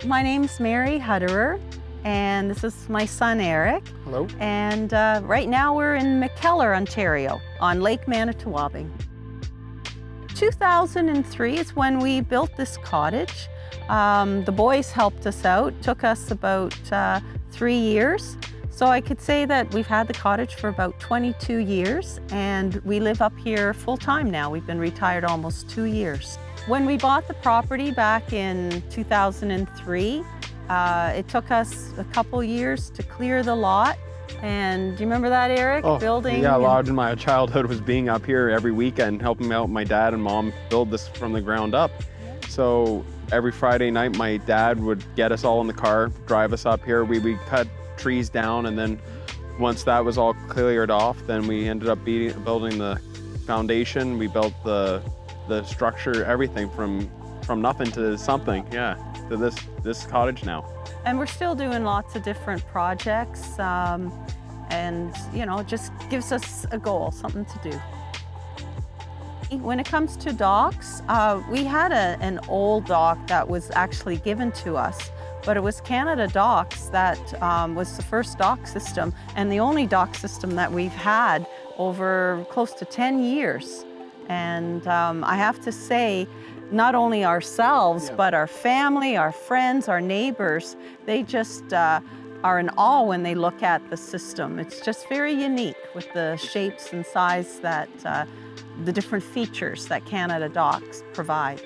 My name's Mary Hutterer, and this is my son Eric. Hello. And right now we're in McKellar, Ontario, on Lake Manitowoc. 2003 is when we built this cottage. The boys helped us out. It took us about 3 years. So I could say that we've had the cottage for about 22 years, and we live up here full time now. We've been retired almost 2 years. When we bought the property back in 2003, it took us a couple years to clear the lot. And do you remember that, Eric? Oh, Building? Yeah, a lot of my childhood was being up here every weekend, helping out my dad and mom build this from the ground up. So every Friday night, my dad would get us all in the car, drive us up here. We cut trees down, and then once that was all cleared off, then we ended up building the foundation. We built the structure, everything from nothing to something, yeah, to this cottage now. And we're still doing lots of different projects, and you know, it just gives us a goal, something to do. When it comes to docks, we had an old dock that was actually given to us, but it was CanadaDocks that was the first dock system and the only dock system that we've had over close to 10 years. And I have to say, not only ourselves, but our family, our friends, our neighbors, they just are in awe when they look at the system. It's just very unique with the shapes and size that, the different features that CanadaDocks provide.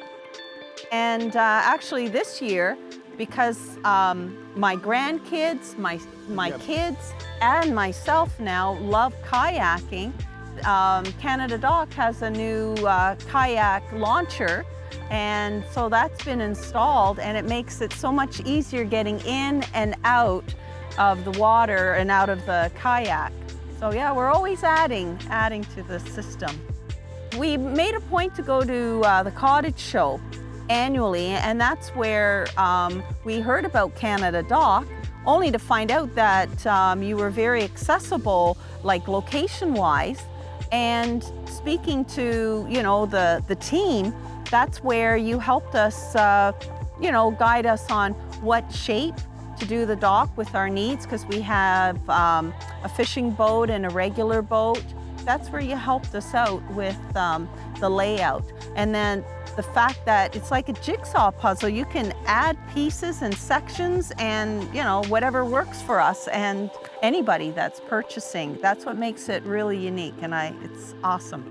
And actually this year, because my grandkids, my kids, and myself now love kayaking, CanadaDocks has a new kayak launcher, and so that's been installed, and it makes it so much easier getting in and out of the water and out of the kayak. So yeah, we're always adding to the system. We made a point to go to the Cottage show annually, and that's where we heard about CanadaDocks, only to find out that you were very accessible, like location-wise. And speaking to, you know, the team, that's where you helped us, you know, guide us on what shape to do the dock with our needs, because we have a fishing boat and a regular boat. That's where you helped us out with the layout. And then the fact that it's like a jigsaw puzzle. You can add pieces and sections and, you know, whatever works for us and anybody that's purchasing. That's what makes it really unique, and it's awesome.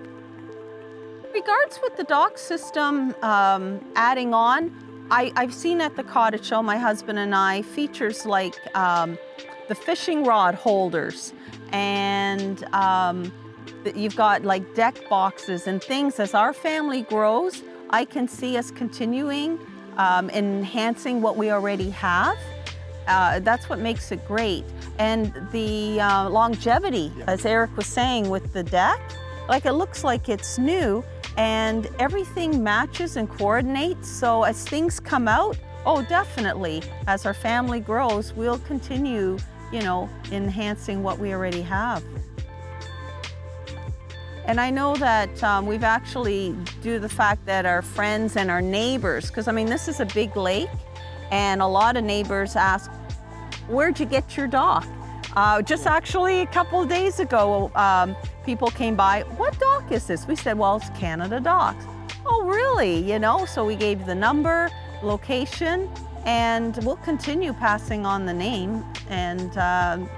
In regards with the dock system, adding on, I've seen at the Cottage show, my husband and I, features like the fishing rod holders, and you've got like deck boxes and things. As our family grows, I can see us continuing enhancing what we already have. That's what makes it great. And the longevity, as Eric was saying, with the deck, like it looks like it's new, and everything matches and coordinates. So as things come out, oh, definitely, as our family grows, we'll continue, you know, enhancing what we already have. And I know that we've actually, due to the fact that our friends and our neighbors, because I mean, this is a big lake, and a lot of neighbors ask, where'd you get your dock? Just actually a couple of days ago, people came by, what dock is this? We said, well, it's CanadaDocks. Oh, really? You know, so we gave the number, location, and we'll continue passing on the name and,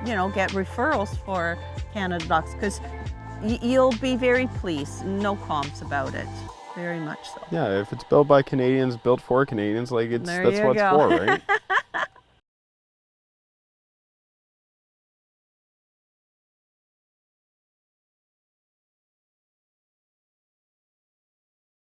you know, get referrals for CanadaDocks, because you'll be very pleased. No qualms about it. Very much so. Yeah, if it's built by Canadians, built for Canadians, like that's what it's for, right?